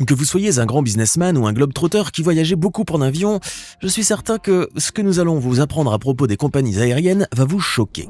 Que vous soyez un grand businessman ou un globe-trotter qui voyageait beaucoup en avion, je suis certain que ce que nous allons vous apprendre à propos des compagnies aériennes va vous choquer.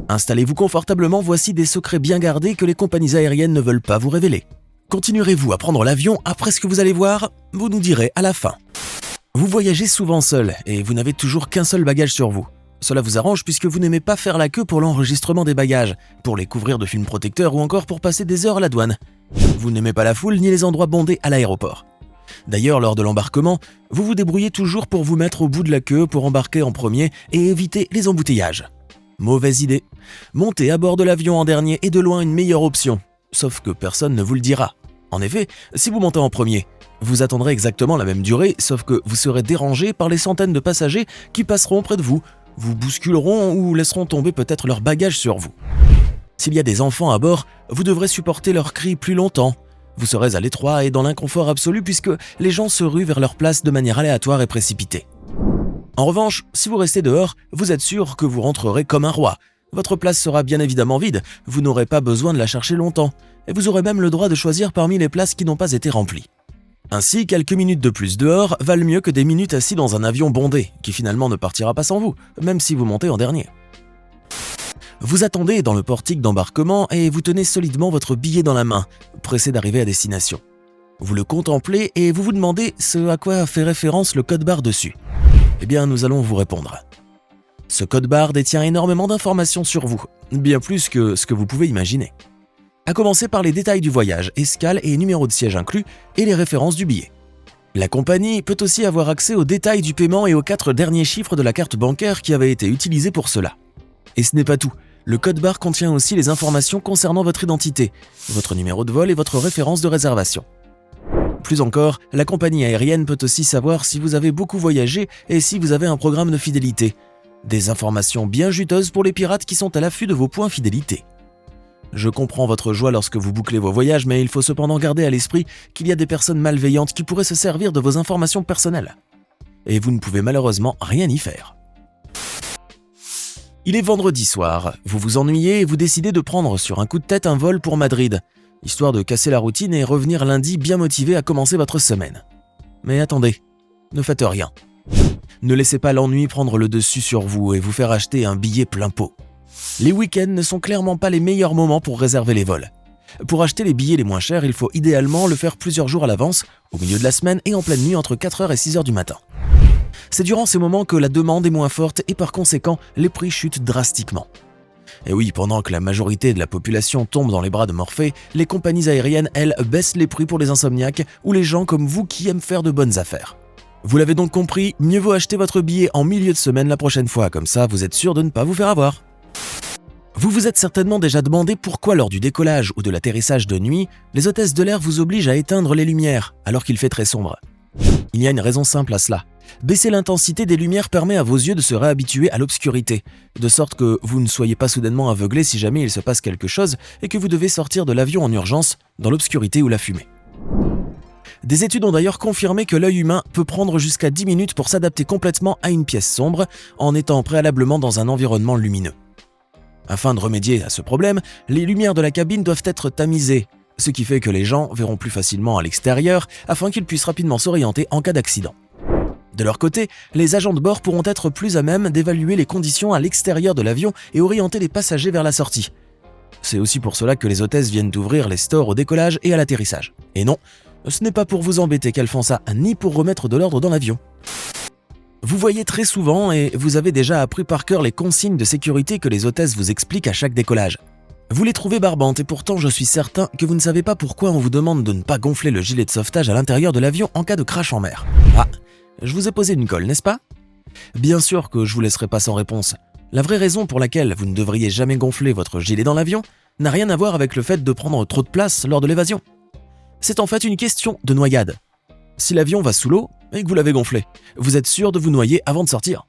Installez-vous confortablement, voici des secrets bien gardés que les compagnies aériennes ne veulent pas vous révéler. Continuerez-vous à prendre l'avion après ce que vous allez voir? Vous nous direz à la fin. Vous voyagez souvent seul et vous n'avez toujours qu'un seul bagage sur vous. Cela vous arrange puisque vous n'aimez pas faire la queue pour l'enregistrement des bagages, pour les couvrir de films protecteurs ou encore pour passer des heures à la douane. Vous n'aimez pas la foule ni les endroits bondés à l'aéroport. D'ailleurs, lors de l'embarquement, vous vous débrouillez toujours pour vous mettre au bout de la queue pour embarquer en premier et éviter les embouteillages. Mauvaise idée. Monter à bord de l'avion en dernier est de loin une meilleure option, sauf que personne ne vous le dira. En effet, si vous montez en premier, vous attendrez exactement la même durée, sauf que vous serez dérangé par les centaines de passagers qui passeront près de vous, vous bousculeront ou laisseront tomber peut-être leurs bagages sur vous. S'il y a des enfants à bord, vous devrez supporter leurs cris plus longtemps. Vous serez à l'étroit et dans l'inconfort absolu puisque les gens se ruent vers leur place de manière aléatoire et précipitée. En revanche, si vous restez dehors, vous êtes sûr que vous rentrerez comme un roi. Votre place sera bien évidemment vide, vous n'aurez pas besoin de la chercher longtemps, et vous aurez même le droit de choisir parmi les places qui n'ont pas été remplies. Ainsi, quelques minutes de plus dehors valent mieux que des minutes assis dans un avion bondé, qui finalement ne partira pas sans vous, même si vous montez en dernier. Vous attendez dans le portique d'embarquement et vous tenez solidement votre billet dans la main, pressé d'arriver à destination. Vous le contemplez et vous vous demandez ce à quoi fait référence le code barre dessus. Eh bien, nous allons vous répondre. Ce code barre détient énormément d'informations sur vous, bien plus que ce que vous pouvez imaginer. À commencer par les détails du voyage, escale et numéro de siège inclus, et les références du billet. La compagnie peut aussi avoir accès aux détails du paiement et aux 4 derniers chiffres de la carte bancaire qui avait été utilisée pour cela. Et ce n'est pas tout. Le code barre contient aussi les informations concernant votre identité, votre numéro de vol et votre référence de réservation. Plus encore, la compagnie aérienne peut aussi savoir si vous avez beaucoup voyagé et si vous avez un programme de fidélité. Des informations bien juteuses pour les pirates qui sont à l'affût de vos points fidélité. Je comprends votre joie lorsque vous bouclez vos voyages, mais il faut cependant garder à l'esprit qu'il y a des personnes malveillantes qui pourraient se servir de vos informations personnelles. Et vous ne pouvez malheureusement rien y faire. Il est vendredi soir, vous vous ennuyez et vous décidez de prendre sur un coup de tête un vol pour Madrid, histoire de casser la routine et revenir lundi bien motivé à commencer votre semaine. Mais attendez, ne faites rien. Ne laissez pas l'ennui prendre le dessus sur vous et vous faire acheter un billet plein pot. Les week-ends ne sont clairement pas les meilleurs moments pour réserver les vols. Pour acheter les billets les moins chers, il faut idéalement le faire plusieurs jours à l'avance, au milieu de la semaine et en pleine nuit entre 4h et 6h du matin. C'est durant ces moments que la demande est moins forte et par conséquent, les prix chutent drastiquement. Et oui, pendant que la majorité de la population tombe dans les bras de Morphée, les compagnies aériennes, elles, baissent les prix pour les insomniaques ou les gens comme vous qui aiment faire de bonnes affaires. Vous l'avez donc compris, mieux vaut acheter votre billet en milieu de semaine la prochaine fois, comme ça vous êtes sûr de ne pas vous faire avoir. Vous vous êtes certainement déjà demandé pourquoi lors du décollage ou de l'atterrissage de nuit, les hôtesses de l'air vous obligent à éteindre les lumières alors qu'il fait très sombre. Il y a une raison simple à cela. Baisser l'intensité des lumières permet à vos yeux de se réhabituer à l'obscurité, de sorte que vous ne soyez pas soudainement aveuglé si jamais il se passe quelque chose et que vous devez sortir de l'avion en urgence dans l'obscurité ou la fumée. Des études ont d'ailleurs confirmé que l'œil humain peut prendre jusqu'à 10 minutes pour s'adapter complètement à une pièce sombre en étant préalablement dans un environnement lumineux. Afin de remédier à ce problème, les lumières de la cabine doivent être tamisées, ce qui fait que les gens verront plus facilement à l'extérieur afin qu'ils puissent rapidement s'orienter en cas d'accident. De leur côté, les agents de bord pourront être plus à même d'évaluer les conditions à l'extérieur de l'avion et orienter les passagers vers la sortie. C'est aussi pour cela que les hôtesses viennent d'ouvrir les stores au décollage et à l'atterrissage. Et non, ce n'est pas pour vous embêter qu'elles font ça, ni pour remettre de l'ordre dans l'avion. Vous voyez très souvent et vous avez déjà appris par cœur les consignes de sécurité que les hôtesses vous expliquent à chaque décollage. Vous les trouvez barbantes et pourtant je suis certain que vous ne savez pas pourquoi on vous demande de ne pas gonfler le gilet de sauvetage à l'intérieur de l'avion en cas de crash en mer. Ah, je vous ai posé une colle, n'est-ce pas? Bien sûr que je vous laisserai pas sans réponse. La vraie raison pour laquelle vous ne devriez jamais gonfler votre gilet dans l'avion n'a rien à voir avec le fait de prendre trop de place lors de l'évasion. C'est en fait une question de noyade. Si l'avion va sous l'eau et que vous l'avez gonflé, vous êtes sûr de vous noyer avant de sortir.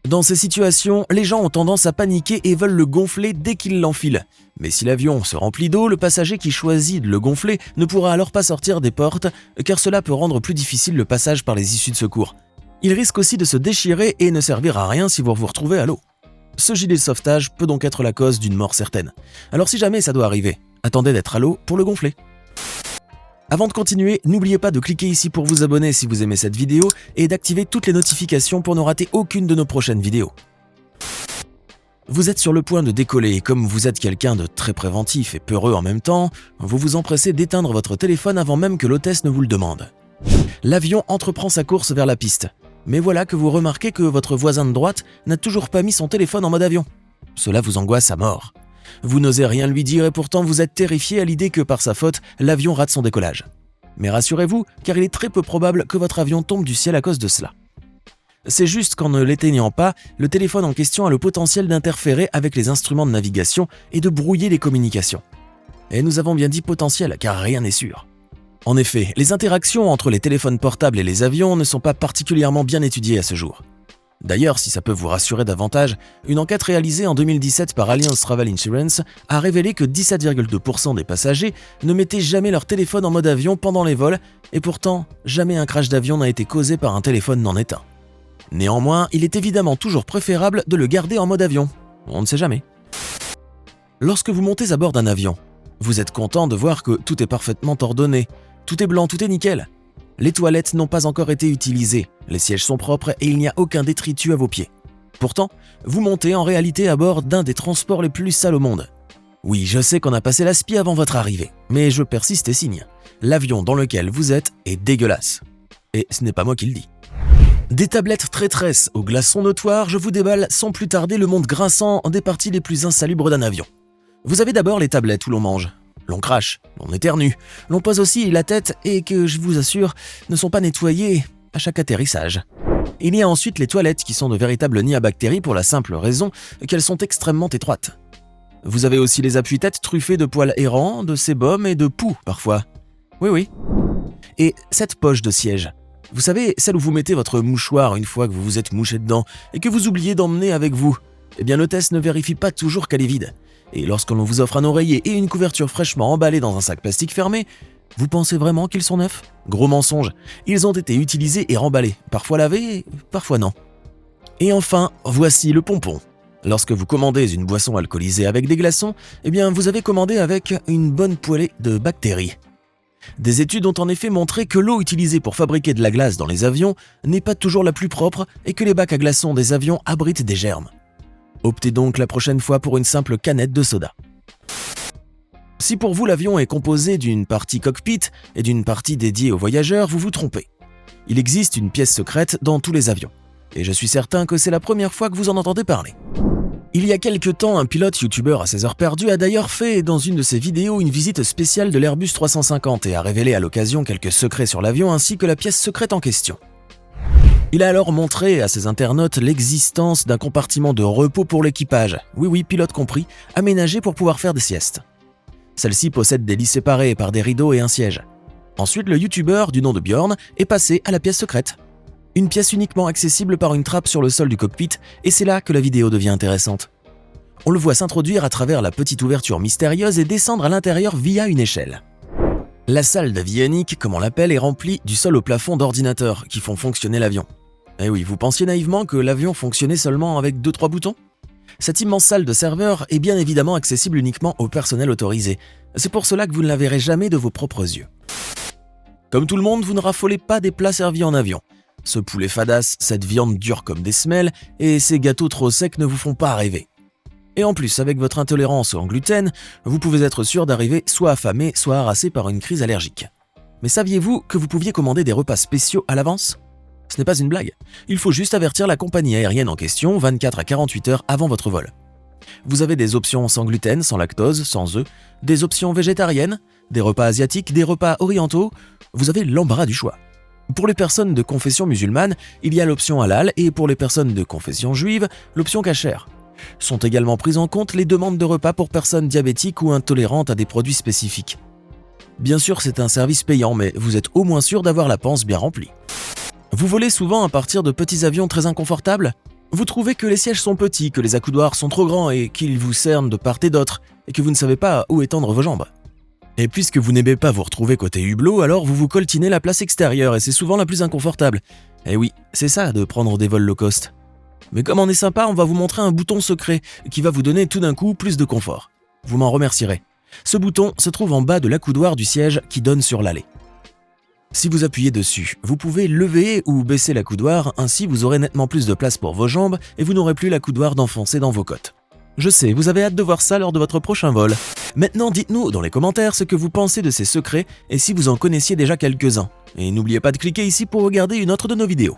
Dans ces situations, les gens ont tendance à paniquer et veulent le gonfler dès qu'ils l'enfilent. Mais si l'avion se remplit d'eau, le passager qui choisit de le gonfler ne pourra alors pas sortir des portes, car cela peut rendre plus difficile le passage par les issues de secours. Il risque aussi de se déchirer et ne servir à rien si vous vous retrouvez à l'eau. Ce gilet de sauvetage peut donc être la cause d'une mort certaine. Alors si jamais ça doit arriver, attendez d'être à l'eau pour le gonfler. Avant de continuer, n'oubliez pas de cliquer ici pour vous abonner si vous aimez cette vidéo et d'activer toutes les notifications pour ne rater aucune de nos prochaines vidéos. Vous êtes sur le point de décoller et comme vous êtes quelqu'un de très préventif et peureux en même temps, vous vous empressez d'éteindre votre téléphone avant même que l'hôtesse ne vous le demande. L'avion entreprend sa course vers la piste, mais voilà que vous remarquez que votre voisin de droite n'a toujours pas mis son téléphone en mode avion. Cela vous angoisse à mort. Vous n'osez rien lui dire et pourtant vous êtes terrifié à l'idée que par sa faute, l'avion rate son décollage. Mais rassurez-vous, car il est très peu probable que votre avion tombe du ciel à cause de cela. C'est juste qu'en ne l'éteignant pas, le téléphone en question a le potentiel d'interférer avec les instruments de navigation et de brouiller les communications. Et nous avons bien dit potentiel, car rien n'est sûr. En effet, les interactions entre les téléphones portables et les avions ne sont pas particulièrement bien étudiées à ce jour. D'ailleurs, si ça peut vous rassurer davantage, une enquête réalisée en 2017 par Allianz Travel Insurance a révélé que 17,2% des passagers ne mettaient jamais leur téléphone en mode avion pendant les vols, et pourtant, jamais un crash d'avion n'a été causé par un téléphone non éteint. Néanmoins, il est évidemment toujours préférable de le garder en mode avion. On ne sait jamais. Lorsque vous montez à bord d'un avion, vous êtes content de voir que tout est parfaitement ordonné, tout est blanc, tout est nickel. Les toilettes n'ont pas encore été utilisées, les sièges sont propres et il n'y a aucun détritus à vos pieds. Pourtant, vous montez en réalité à bord d'un des transports les plus sales au monde. Oui, je sais qu'on a passé l'aspi avant votre arrivée, mais je persiste et signe. L'avion dans lequel vous êtes est dégueulasse. Et ce n'est pas moi qui le dis. Des tablettes traîtresses aux glaçons notoires, je vous déballe sans plus tarder le monde grinçant des parties les plus insalubres d'un avion. Vous avez d'abord les tablettes où l'on mange, l'on crache, l'on éternue, l'on pose aussi la tête et que, je vous assure, ne sont pas nettoyées à chaque atterrissage. Il y a ensuite les toilettes qui sont de véritables nids à bactéries pour la simple raison qu'elles sont extrêmement étroites. Vous avez aussi les appuis-têtes truffés de poils errants, de sébum et de poux parfois. Oui. Et cette poche de siège. Vous savez, celle où vous mettez votre mouchoir une fois que vous vous êtes mouché dedans et que vous oubliez d'emmener avec vous. Eh bien, l'hôtesse ne vérifie pas toujours qu'elle est vide. Et lorsqu'on vous offre un oreiller et une couverture fraîchement emballée dans un sac plastique fermé, vous pensez vraiment qu'ils sont neufs ? Gros mensonge, ils ont été utilisés et remballés, parfois lavés, parfois non. Et enfin, voici le pompon. Lorsque vous commandez une boisson alcoolisée avec des glaçons, eh bien, vous avez commandé avec une bonne poêlée de bactéries. Des études ont en effet montré que l'eau utilisée pour fabriquer de la glace dans les avions n'est pas toujours la plus propre et que les bacs à glaçons des avions abritent des germes. Optez donc la prochaine fois pour une simple canette de soda. Si pour vous l'avion est composé d'une partie cockpit et d'une partie dédiée aux voyageurs, vous vous trompez. Il existe une pièce secrète dans tous les avions, et je suis certain que c'est la première fois que vous en entendez parler. Il y a quelque temps, un pilote youtubeur à ses heures perdues a d'ailleurs fait dans une de ses vidéos une visite spéciale de l'Airbus 350 et a révélé à l'occasion quelques secrets sur l'avion ainsi que la pièce secrète en question. Il a alors montré à ses internautes l'existence d'un compartiment de repos pour l'équipage, oui, pilote compris, aménagé pour pouvoir faire des siestes. Celle-ci possède des lits séparés par des rideaux et un siège. Ensuite, le youtubeur du nom de Bjorn est passé à la pièce secrète. Une pièce uniquement accessible par une trappe sur le sol du cockpit, et c'est là que la vidéo devient intéressante. On le voit s'introduire à travers la petite ouverture mystérieuse et descendre à l'intérieur via une échelle. La salle d'avionique, comme on l'appelle, est remplie du sol au plafond d'ordinateurs qui font fonctionner l'avion. Eh oui, vous pensiez naïvement que l'avion fonctionnait seulement avec 2-3 boutons ? Cette immense salle de serveur est bien évidemment accessible uniquement au personnel autorisé. C'est pour cela que vous ne la verrez jamais de vos propres yeux. Comme tout le monde, vous ne raffolez pas des plats servis en avion. Ce poulet fadasse, cette viande dure comme des semelles et ces gâteaux trop secs ne vous font pas rêver. Et en plus, avec votre intolérance au gluten, vous pouvez être sûr d'arriver soit affamé, soit harassé par une crise allergique. Mais saviez-vous que vous pouviez commander des repas spéciaux à l'avance ? Ce n'est pas une blague. Il faut juste avertir la compagnie aérienne en question 24 à 48 heures avant votre vol. Vous avez des options sans gluten, sans lactose, sans œufs, des options végétariennes, des repas asiatiques, des repas orientaux. Vous avez l'embarras du choix. Pour les personnes de confession musulmane, il y a l'option halal et pour les personnes de confession juive, l'option kasher. Sont également prises en compte les demandes de repas pour personnes diabétiques ou intolérantes à des produits spécifiques. Bien sûr, c'est un service payant, mais vous êtes au moins sûr d'avoir la panse bien remplie. Vous volez souvent à partir de petits avions très inconfortables ? Vous trouvez que les sièges sont petits, que les accoudoirs sont trop grands et qu'ils vous cernent de part et d'autre, et que vous ne savez pas où étendre vos jambes. Et puisque vous n'aimez pas vous retrouver côté hublot, alors vous vous coltinez la place extérieure et c'est souvent la plus inconfortable. Et oui, c'est ça de prendre des vols low cost. Mais comme on est sympa, on va vous montrer un bouton secret qui va vous donner tout d'un coup plus de confort. Vous m'en remercierez. Ce bouton se trouve en bas de l'accoudoir du siège qui donne sur l'allée. Si vous appuyez dessus, vous pouvez lever ou baisser la coudoir, ainsi vous aurez nettement plus de place pour vos jambes et vous n'aurez plus la coudoir d'enfoncer dans vos côtes. Je sais, vous avez hâte de voir ça lors de votre prochain vol. Maintenant, dites-nous dans les commentaires ce que vous pensez de ces secrets et si vous en connaissiez déjà quelques-uns. Et n'oubliez pas de cliquer ici pour regarder une autre de nos vidéos.